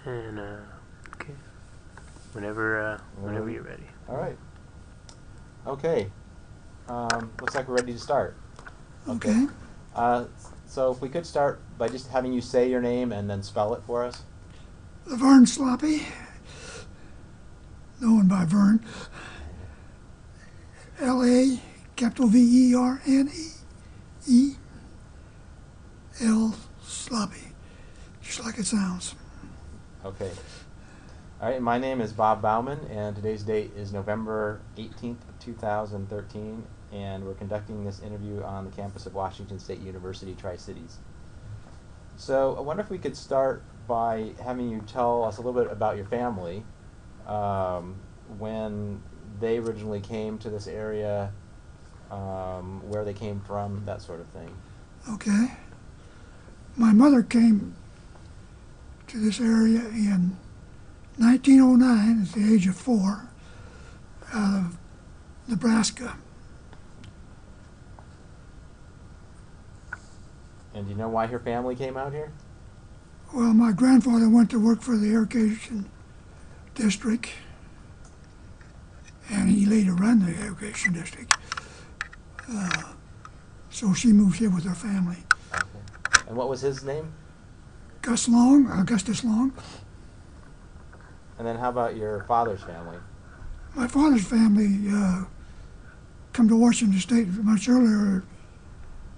And okay, whenever you're ready. All right. Okay. Looks like we're ready to start. Okay. So if we could start by just having you say your name and then spell it for us. LaVerne Sloppy, known by Vern. L-A, capital V-E-R-N-E, L, Sloppy, just like it sounds. Okay. All right. My name is Bob Bauman, and today's date is November 18th, 2013, and we're conducting this interview on the campus of Washington State University, Tri-Cities. So I wonder if we could start by having you tell us a little bit about your family, when they originally came to this area, where they came from, that sort of thing. Okay. My mother came to this area in 1909 at the age of 4 out of Nebraska. And do you know why her family came out here? Well, my grandfather went to work for the irrigation district, and he later ran the irrigation district. So she moved here with her family. Okay. And what was his name? Augustus Long. And then how about your father's family? My father's family come to Washington State much earlier,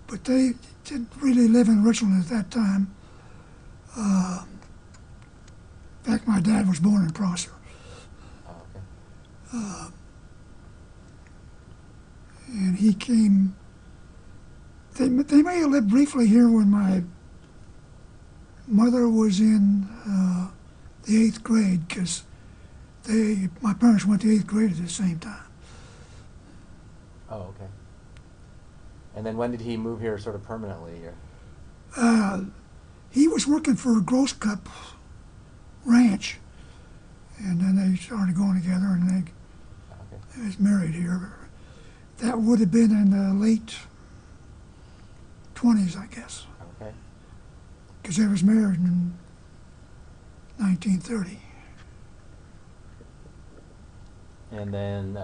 but they didn't really live in Richland at that time. In fact, my dad was born in Prosser. Oh, okay. And he came, they may have lived briefly here when my mother was in the 8th grade, because my parents went to 8th grade at the same time. Oh, okay. And then when did he move here sort of permanently here? He was working for Gross Cup Ranch, and then they started going together, and they was married here. That would have been in the late 20s, I guess, Okay. because they was married in 1930. And then,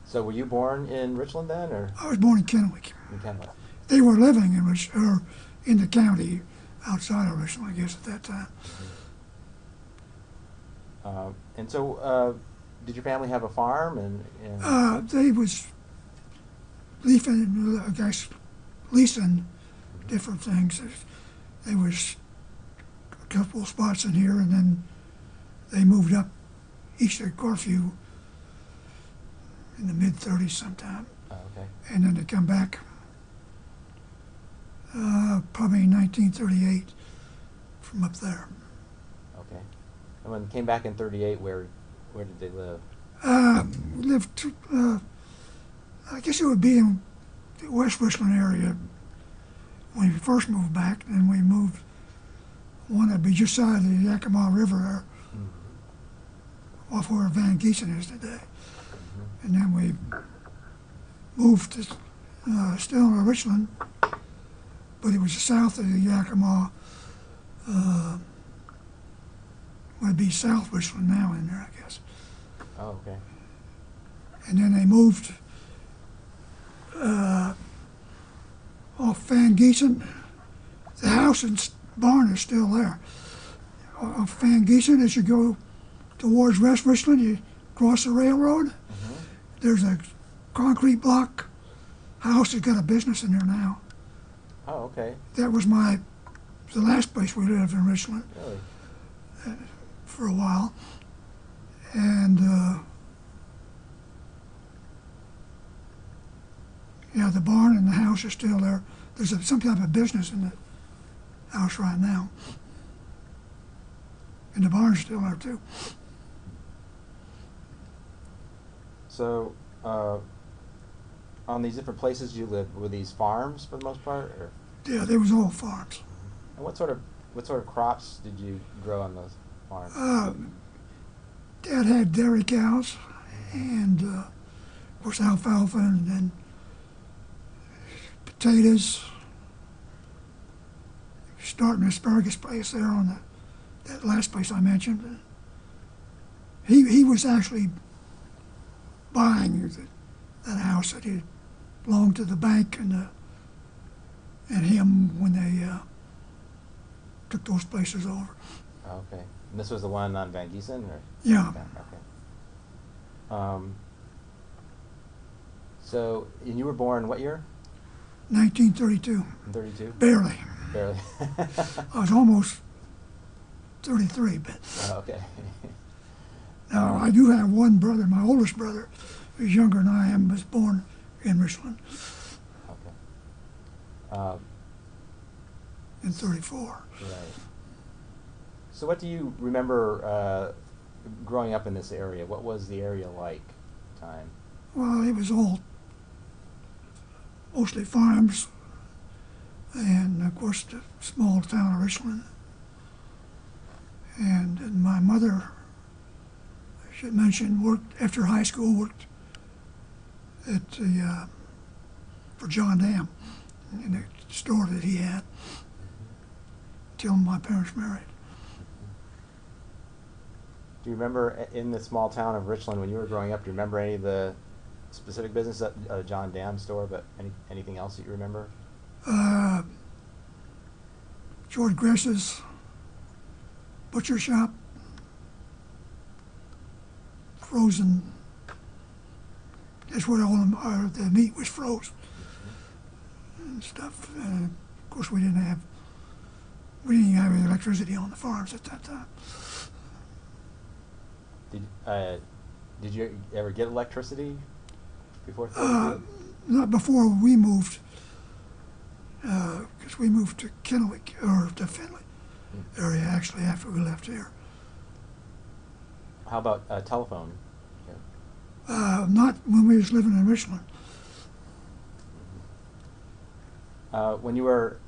so were you born in Richland then, or I was born in Kennewick. in Kennewick? They were living in the county outside of Richland, I guess, at that time. And so, did your family have a farm? And They was leasing different things. There was a couple of spots in here, and then they moved up east of Corfu in the mid-30s sometime. Oh, okay. And then they come back probably in 1938 from up there. Okay. And when they came back in '38, where did they live? We lived, I guess it would be in the West Richland area when we first moved back. Then we moved one that'd be just side of the Yakima River there, off where Van Giesen is today. And then we moved to still in Richland, but it was south of the Yakima. Would be South Richland now in there, I guess. Oh, okay. And then they moved off Van Giesen. The house and barn is still there. Off Van Giesen, as you go towards West Richland, you cross the railroad. There's a concrete block house that's got a business in there now. Oh, okay. That was the last place we lived in Richland Really? for a while. And yeah, the barn and the house are still there. There's some type of business in the house right now. And the barn's still there too. So, on these different places you lived, were these farms for the most part, or? Yeah, they was all farms. And what sort of crops did you grow on those farms? Dad had dairy cows, and of course alfalfa, and then potatoes. Starting an asparagus place there on that last place I mentioned. He was actually buying that house that he belonged to the bank and him when they took those places over. Okay. And this was the one on Van Giesen, or? Yeah, Okay. So, and you were born what year? 1932. 32? Barely. Barely. I was almost 33, but Oh, okay. now I do have one brother. My oldest brother, who's younger than I am, was born in Richland Okay. in 34. Right. So what do you remember growing up in this area? What was the area like at the time? Well, it was all mostly farms, and of course the small town of Richland. And my mother, I should mention, worked after high school. Worked at the for John Dam in the store that he had till my parents married. Do you remember in the small town of Richland when you were growing up? Do you remember any of the specific business at John Dam store? But anything else that you remember? George Gress's butcher shop, frozen. That's where all the meat was frozen and stuff. Of course, we didn't even have any electricity on the farms at that time. Did you ever get electricity before 32? Not before we moved, because we moved to Kennewick, or to Findlay area, actually, after we left here. How about telephone? Not when we was living in Richland. When you were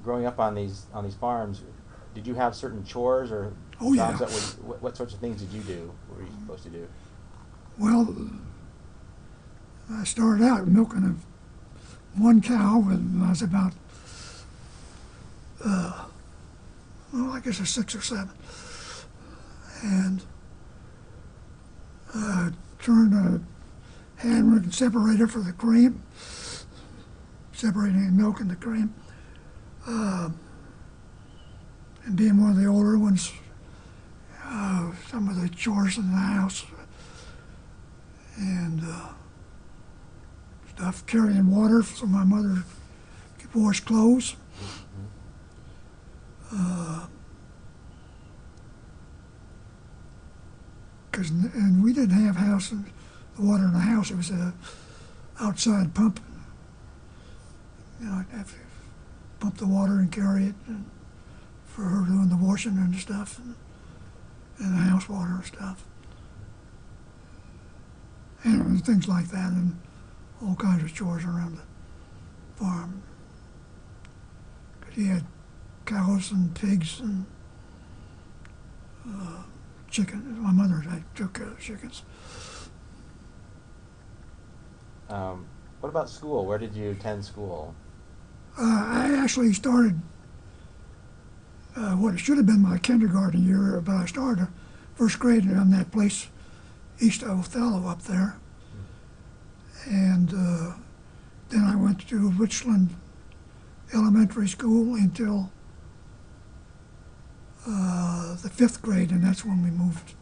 growing up on these farms, did you have certain chores or Oh, jobs yeah. that what sorts of things did you do? What were you supposed to do? Well, I started out milking one cow when I was about, well, I guess a 6 or 7. And turned a handwritten separator for the cream, separating the milk and the cream. And being one of the older ones, some of the chores in the house and stuff, carrying water so my mother could wash clothes. And we didn't have the water in the house. It was a outside pump. You know, I'd have to pump the water and carry it, and for her doing the washing and stuff, and the house water and stuff, and things like that, and all kinds of chores around the farm. 'Cause he had cows and pigs and chicken. My mother took care of the chickens. What about school? Where did you attend school? I actually started what should have been my kindergarten year, but I started first grade on that place east of Othello up there. And then I went to Richland Elementary School until the 5th grade, and that's when we moved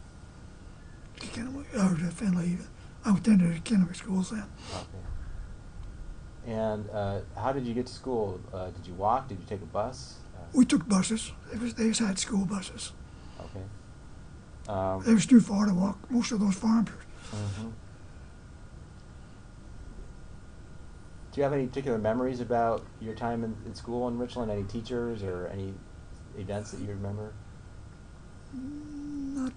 to Kennewick, or to Findlay. I attended Kennewick schools then. Okay. And how did you get to school? Did you walk? Did you take a bus? We took buses. They just had school buses. Okay. It was too far to walk. Most of those farms. Mm-hmm. Do you have any particular memories about your time in school in Richland? Any teachers or any events that you remember? Not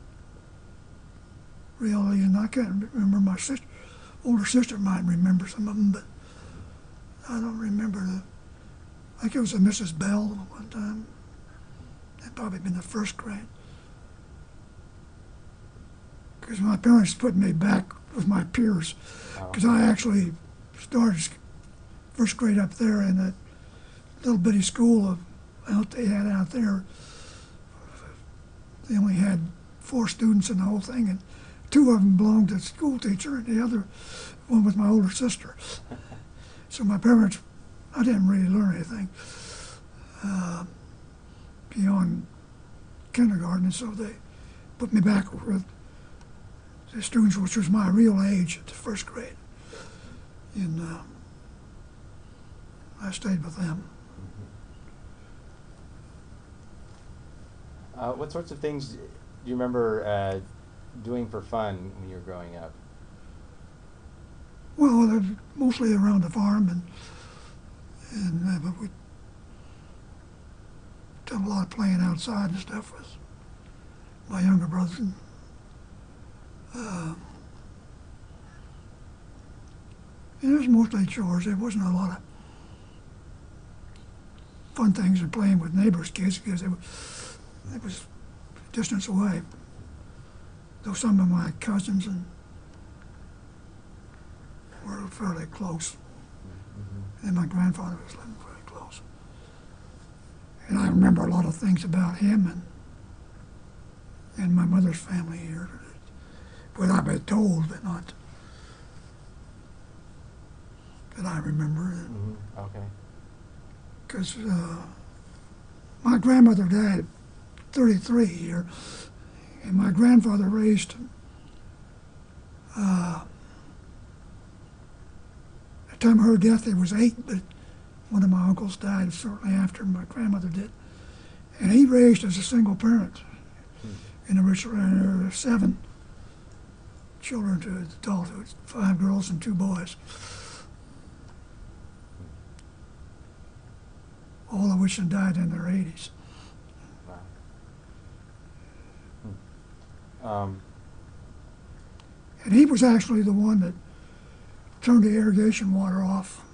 really, and I can't remember. My older sister might remember some of them, but I don't remember I think it was a Mrs. Bell one time. That'd probably been the 1st grade. Because my parents put me back with my peers. Because I actually started 1st grade up there in that little bitty school they had out there they only had 4 students in the whole thing, and 2 of them belonged to the school teacher, and the other one was my older sister. So my parents, I didn't really learn anything beyond kindergarten, and so they put me back with the students, which was my real age at the first grade. And I stayed with them. What sorts of things do you remember doing for fun when you were growing up? Well, they're mostly around the farm, but we done a lot of playing outside and stuff with my younger brothers. And, it was mostly chores. There wasn't a lot of fun things and playing with neighbors' kids because it was distance away. Though some of my cousins and were fairly close, and my grandfather was living very close. And I remember a lot of things about him and my mother's family here. What I've been told, but not that I remember. Okay. Because my grandmother died at 33 here, and my grandfather raised at the time of her death he was 8, but one of my uncles died shortly after my grandmother did. And he raised as a single parent in originally 7 children to adulthood, 5 girls and 2 boys. All of which had died in their 80s. Wow. And he was actually the one that turned the irrigation water off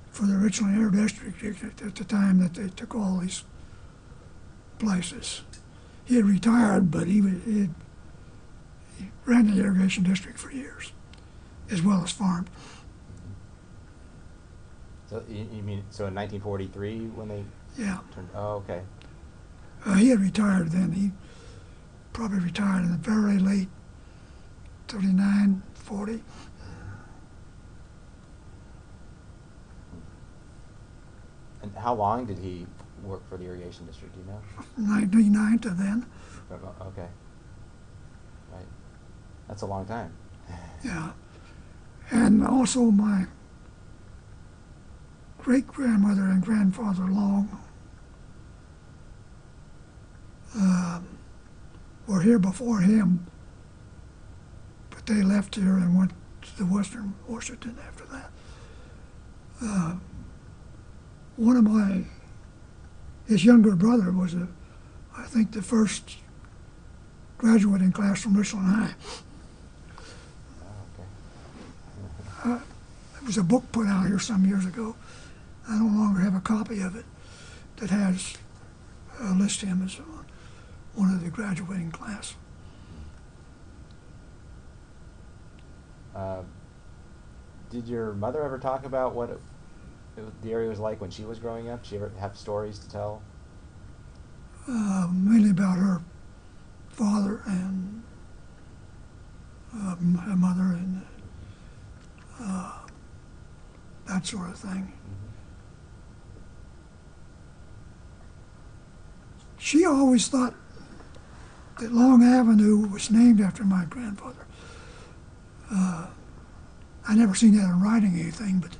for the Richland Air District at the time that they took all these places. He had retired, but he ran the irrigation district for years, as well as farmed. So you mean so in 1943 when they Yeah. turned? Oh, okay. He had retired then. He probably retired in the very late 39, 40. And how long did he work for the irrigation district? Do you know? 99 to then. Okay. Right. That's a long time. Yeah. And also my great-grandmother and grandfather Long were here before him, but they left here and went to the Western Washington after that. One of his younger brother was I think the first graduating class from Richland High. Oh, okay. There was a book put out here some years ago. I no longer have a copy of it that has lists him as one of the graduating class. Did your mother ever talk about what the area was like when she was growing up? Did she ever have stories to tell? Mainly about her father and her mother and that sort of thing. She always thought that Long Avenue was named after my grandfather. I never seen that in writing anything, but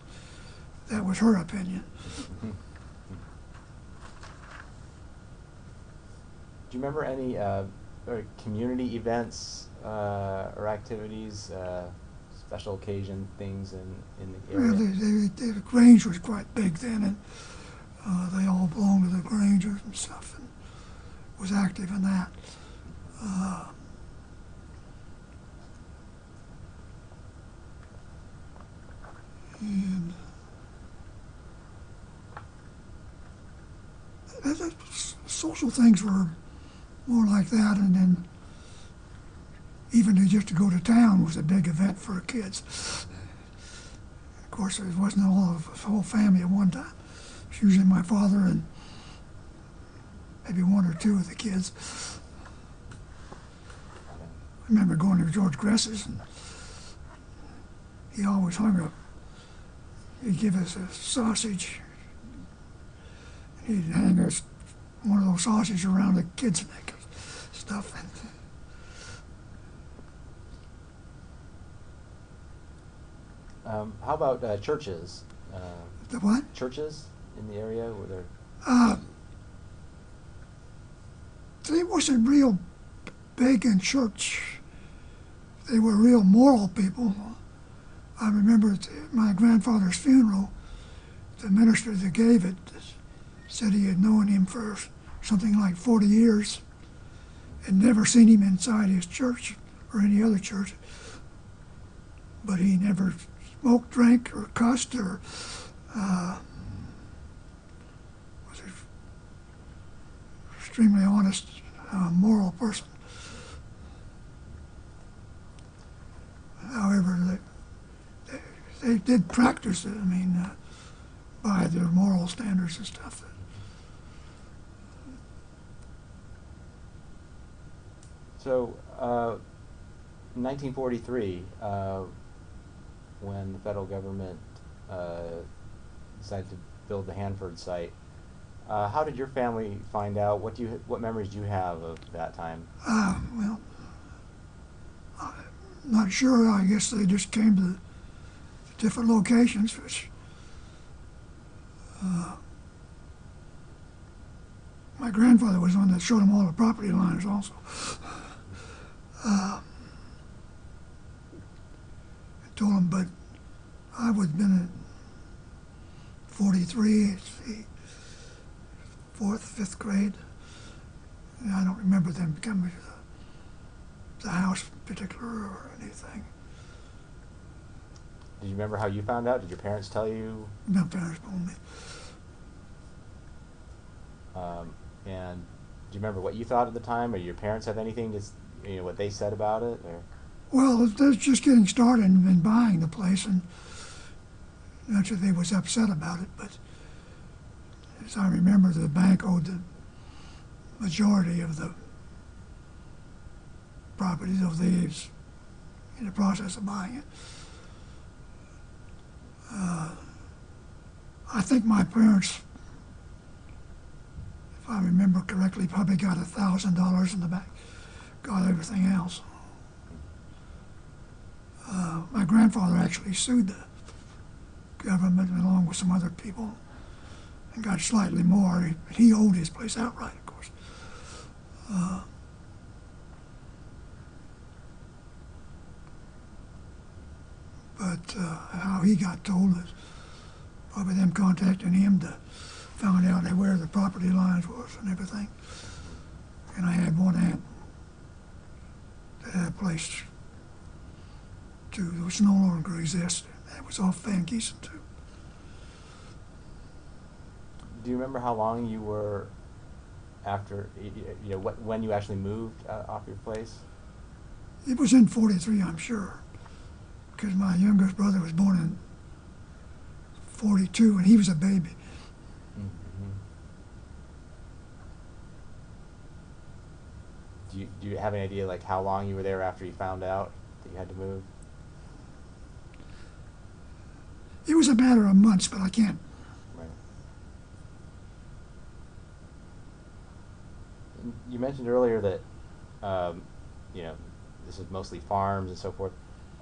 that was her opinion. Do you remember any community events or activities, special occasion things in the area? The Grange was quite big then, and they all belonged to the Grangers and stuff, and was active in that. And social things were more like that, and then even just to go to town was a big event for kids. Of course, it wasn't all of the whole family at one time. It was usually my father and maybe 1 or 2 of the kids. remember going to George Gress's, and he always hung up. He'd give us a sausage. He'd hang us one of those sausages around the kid's neck and stuff. How about churches? The what? Churches in the area? Were there? They wasn't real big in church. They were real moral people. I remember at my grandfather's funeral, the minister that gave it said he had known him for something like 40 years and never seen him inside his church or any other church. But he never smoked, drank, or cussed, or was an extremely honest, moral person. However, they did practice it, I mean, by their moral standards and stuff. So, in 1943, when the federal government decided to build the Hanford site, how did your family find out? What memories do you have of that time? Well, I'm not sure. I guess they just came to different locations, which my grandfather was one that showed them all the property lines also. I told him, but I would have been in 43, fourth, fifth grade. And I don't remember them coming to the house in particular or anything. Did you remember how you found out? Did your parents tell you? My parents told me. And do you remember what you thought at the time, or your parents have anything to, what they said about it? Or? Well, they was just getting started and buying the place, and naturally they was upset about it. But as I remember, the bank owed the majority of the properties of these in the process of buying it. I think my parents, if I remember correctly, probably got $1,000 in the bank, got everything else. My grandfather actually sued the government along with some other people and got slightly more. He owed his place outright, of course. But how he got told is probably them contacting him to find out where the property lines was and everything. And I had one aunt that had a place too, which no longer exists. That was off Van Giesen too. Do you remember how long you were after, when you actually moved off your place? It was in 43, I'm sure, because my youngest brother was born in 42 and he was a baby. Mm-hmm. Do you have any idea like how long you were there after you found out that you had to move? It was a matter of months, but I can't. Right. You mentioned earlier that this is mostly farms and so forth.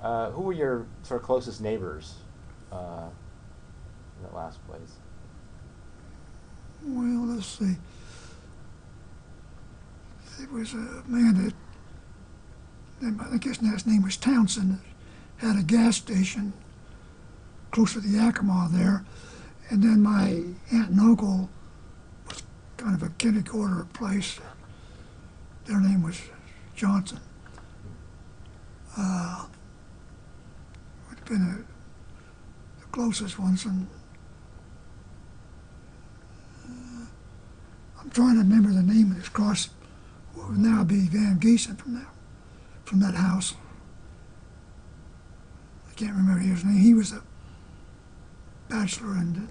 Who were your sort of closest neighbors in that last place? Well, let's see. There was a man that, I guess his name was Townsend, that had a gas station close to the Yakima there. And then my aunt and uncle was kind of a kindergartner place. Their name was Johnson. Would have been the closest ones. And I'm trying to remember the name of this cross. What would now be Van Giesen from that house. I can't remember his name. He was a bachelor, and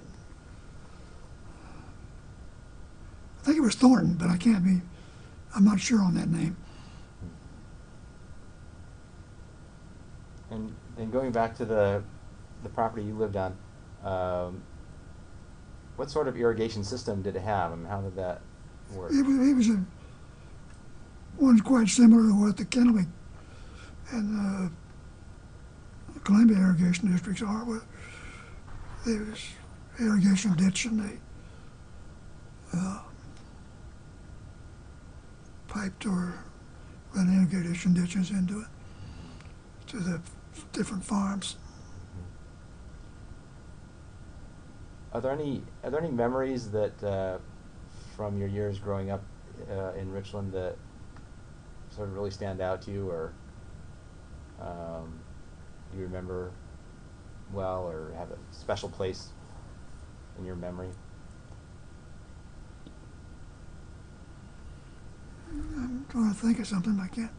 I think it was Thornton, but I'm not sure on that name. And going back to the property you lived on, um, what sort of irrigation system did it have? I mean, how did that work? It was one quite similar to what the Kennewick and Columbia irrigation districts are. With there was irrigation ditch and they piped or run irrigation ditches into it to the different farms. Are there any memories that from your years growing up in Richland that sort of really stand out to you, or you remember well, or have a special place in your memory? I'm trying to think of something, but I can't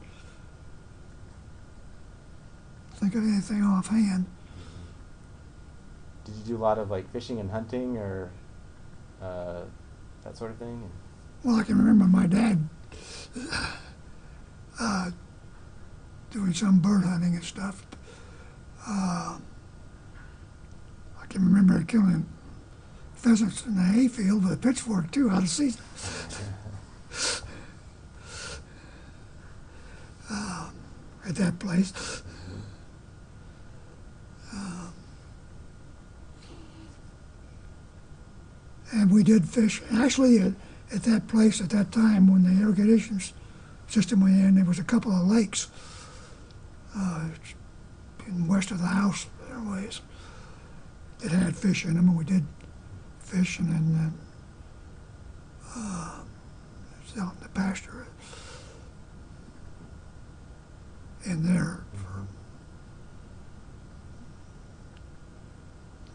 think of anything offhand. Did you do a lot of like fishing and hunting, or that sort of thing? Well, I can remember my dad doing some bird hunting and stuff. I can remember killing pheasants in the hayfield with a pitchfork too, out of season. At that place. And we did fish. Actually, at that place at that time when the irrigation system went in, there was a couple of lakes in west of the house there ways that had fish in them, and we did fish, and then it was out in the pasture in there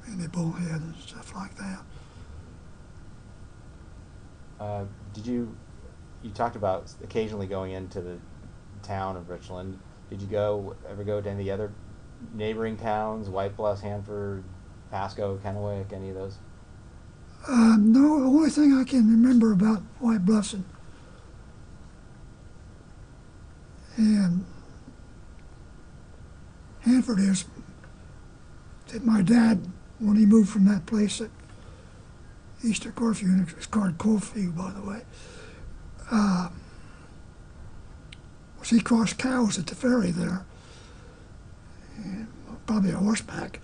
and the bullhead and stuff like that. Did you talked about occasionally going into the town of Richland. Did you ever go to any other neighboring towns, White Bluff, Hanford, Pasco, Kennewick, any of those? No, the only thing I can remember about White Bluffs and Hanford is that my dad, when he moved from that place at east of Corfu, and it's called Corfu, by the way, was he crossed cows at the ferry there, and probably a horseback,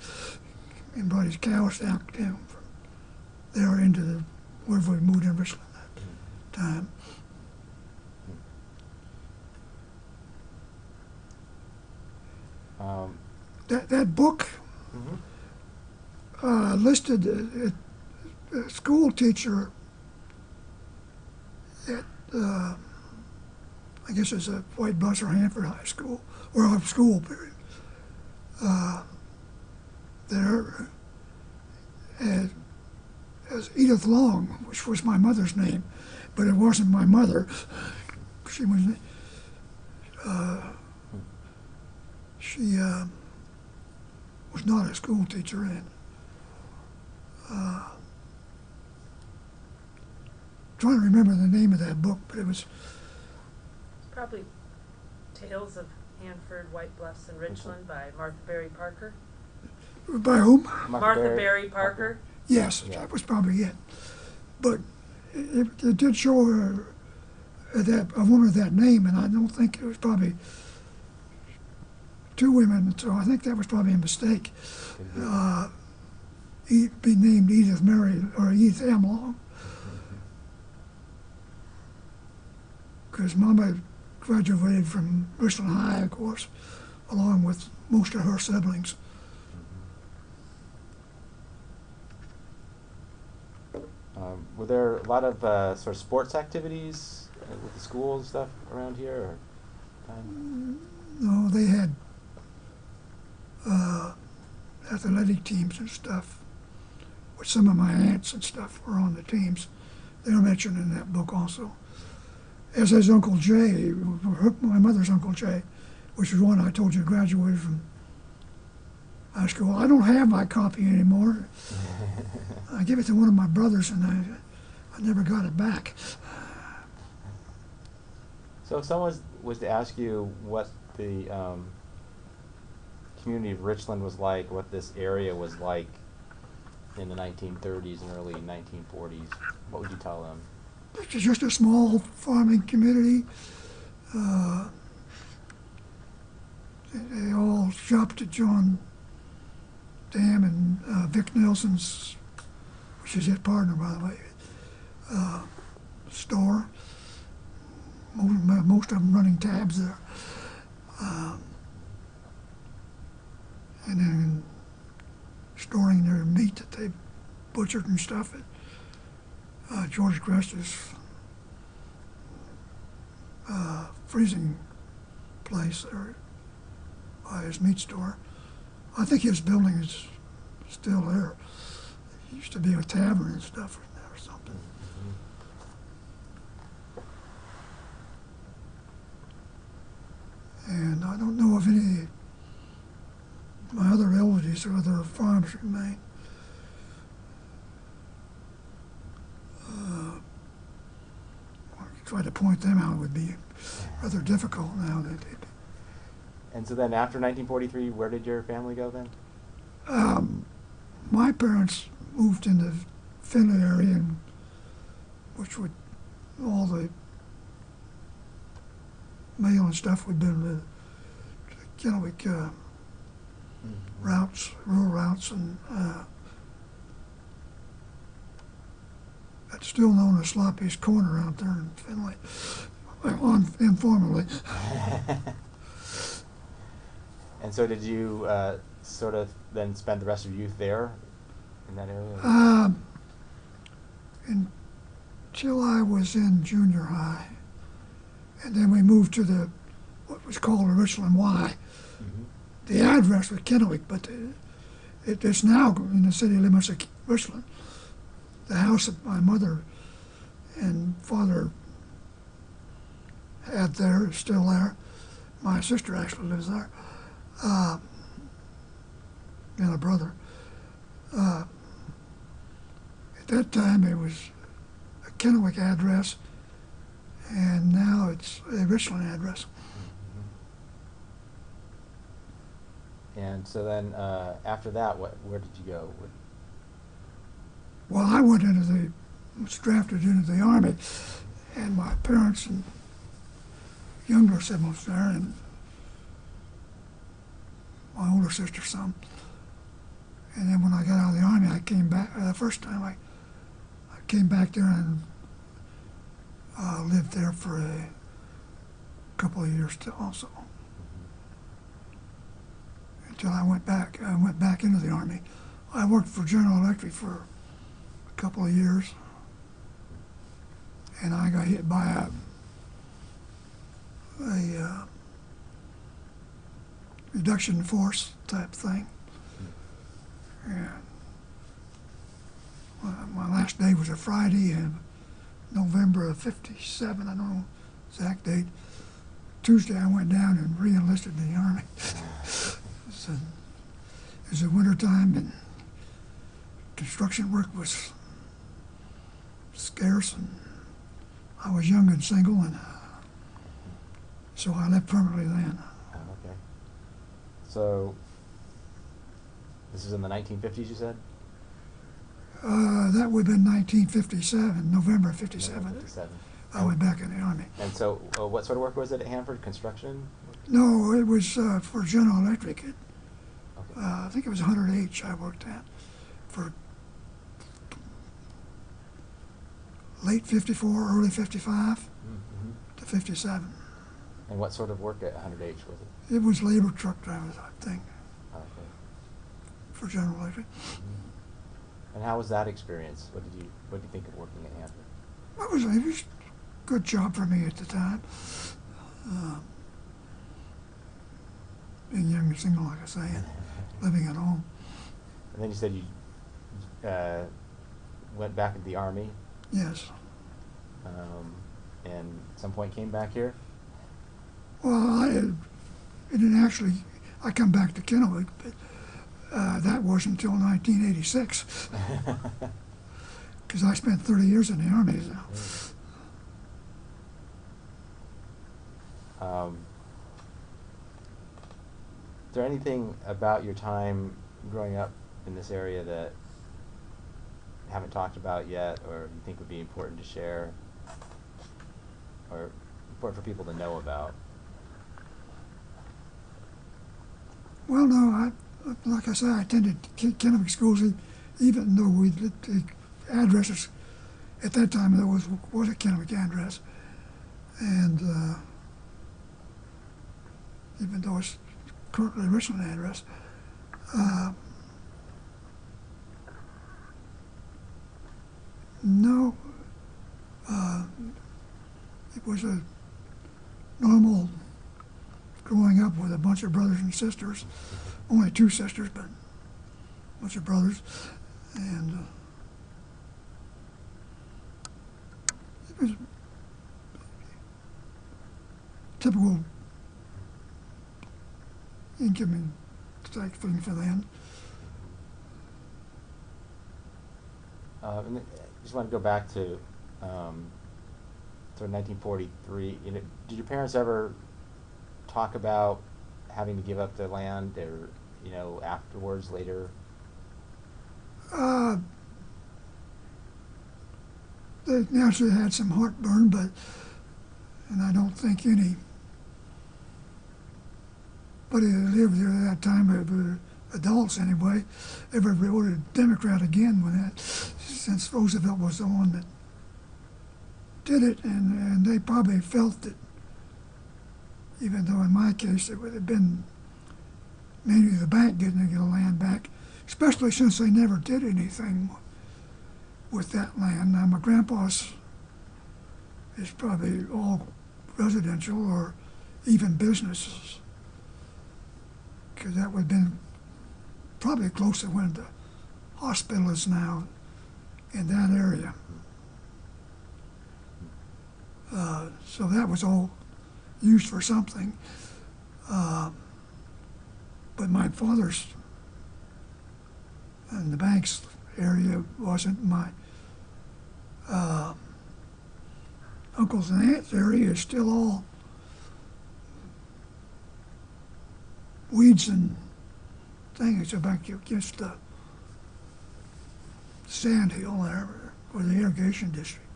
and brought his cows down from there into the wherever we moved in Richland that time. That book listed a school teacher at I guess it's a White Bluffs or Hanford High School, or a school period. There as Edith Long, which was my mother's name, but it wasn't my mother. She was was not a school teacher, and trying to remember the name of that book, but it was Probably Tales of Hanford, White Bluffs, and Richland by Martha Berry Parker. by whom? Martha Berry Parker. Yes, Yeah. that was probably it. But it did show her that a woman of that name, and I don't think it was probably two women, so I think that was probably a mistake. Be named Edith Mary or Edith M. Long, because Mama graduated from Richland High, of course, along with most of her siblings. Were there a lot of sort of sports activities with the school and stuff around here? Or, No, they had athletic teams and stuff, which some of my aunts and stuff were on the teams. They were mentioned in that book also. As his Uncle Jay, my mother's Uncle Jay, which is one I told you graduated from high school. I don't have my copy anymore. I gave it to one of my brothers, and I never got it back. So if someone was to ask you what the community of Richland was like, what this area was like in the 1930s and early 1940s, what would you tell them? It's just a small farming community. Uh, they all shopped at John Dam and Vic Nelson's, which is his partner, by the way, store. Most of them running tabs there. And then storing their meat that they butchered and stuff at George Gress's freezing place there by his meat store. I think his building is still there. It used to be a tavern and stuff in there or something. And I don't know if any of my other relatives or other farms remain. Try to point them out would be rather difficult now. And so then after 1943, where did your family go then? My parents moved in the Finley area, which would all the mail and stuff would have been the Kennewick routes, rural routes, and that's still known as Sloppy's Corner out there in Finley, informally. And so did you sort of then spend the rest of your youth there in that area? Until I was in junior high. And then we moved to what was called the Richland Y. Mm-hmm. The address was Kennewick, but it's now in the city limits of Richland. The house that my mother and father had there is still there. My sister actually lives there, and a brother. At that time, it was a Kennewick address, and now it's a Richland address. And so then after that, where did you go? Well, I was drafted into the Army, and my parents and younger siblings there, and my older sister some. And then when I got out of the Army, I came back. The first time I came back there and lived there for a couple of years also. Until I went back. I went back into the Army. I worked for General Electric for a couple of years, and I got hit by a reduction in force type thing. And my last day was a Friday in November of '57. I don't know the exact date. Tuesday I went down and re-enlisted in the Army. It was the winter time, and construction work was scarce, and I was young and single, and so I left permanently then. Okay. So this is in the 1950s, you said? That would have been 1957, November 57. 57. I went back in the Army. And so what sort of work was it at Hanford? Construction? No, it was for General Electric. Okay. I think it was 100H I worked at for late 54, early 55 to 57. And what sort of work at 100H was it? It was labor truck drivers, I think, Okay. for General Electric. And how was that experience? What did you think of working at Hanford? It was a good job for me at the time. Being young and single, like I say, and living at home. And then you said you went back into the Army. Yes. And at some point came back here? Well, it didn't actually. I come back to Kennewick, but that wasn't until 1986, because I spent 30 years in the Army. So. Is there anything about your time growing up in this area that you haven't talked about yet, or you think would be important to share, or important for people to know about? Well, no, like I said, I attended Kennewick schools, even though the addresses at that time there was a Kennewick address, and even though it's currently a Richland address, no, it was a normal growing up with a bunch of brothers and sisters. Only two sisters, but a bunch of brothers. And it was typical income type thing for them. And I just want to go back to sort of 1943. You know, did your parents ever talk about having to give up their land, or afterwards, later? They naturally had some heartburn, and I don't think anybody that lived there at that time, adults anyway, ever voted Democrat again since Roosevelt was the one that did it, and they probably felt that, even though in my case it would have been mainly the bank getting the land back, especially since they never did anything with that land. Now, my grandpa's is probably all residential or even businesses, because that would have been probably close to when the hospital is now in that area. So that was all used for something. But my father's and the bank's area wasn't. My uncles and aunts' area is still all weeds and things. Back against the sand hill there, where the irrigation district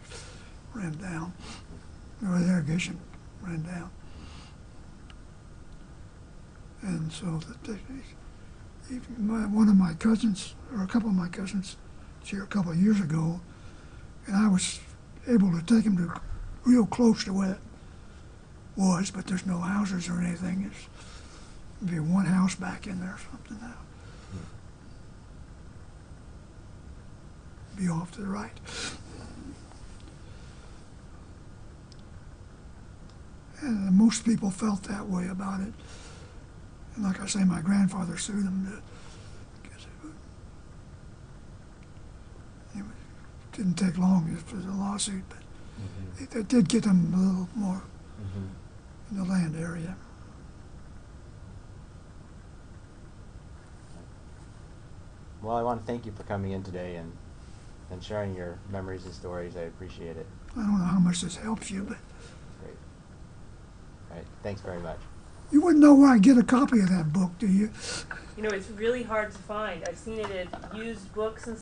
ran down, or the irrigation ran down. And so one of my cousins, or a couple of my cousins, was here a couple of years ago, and I was able to take him to real close to where it was, but there's no houses or anything. There's maybe one house back in there or something now. Be off to the right. And most people felt that way about it. And like I say, my grandfather sued him because it didn't take long for the lawsuit, but it did get them a little more in the land area. Well, I want to thank you for coming in today and sharing your memories and stories. I appreciate it. I don't know how much this helps you, but Great. All right. Thanks very much. you wouldn't know where I get a copy of that book, do you? You know, it's really hard to find. I've seen it at used books and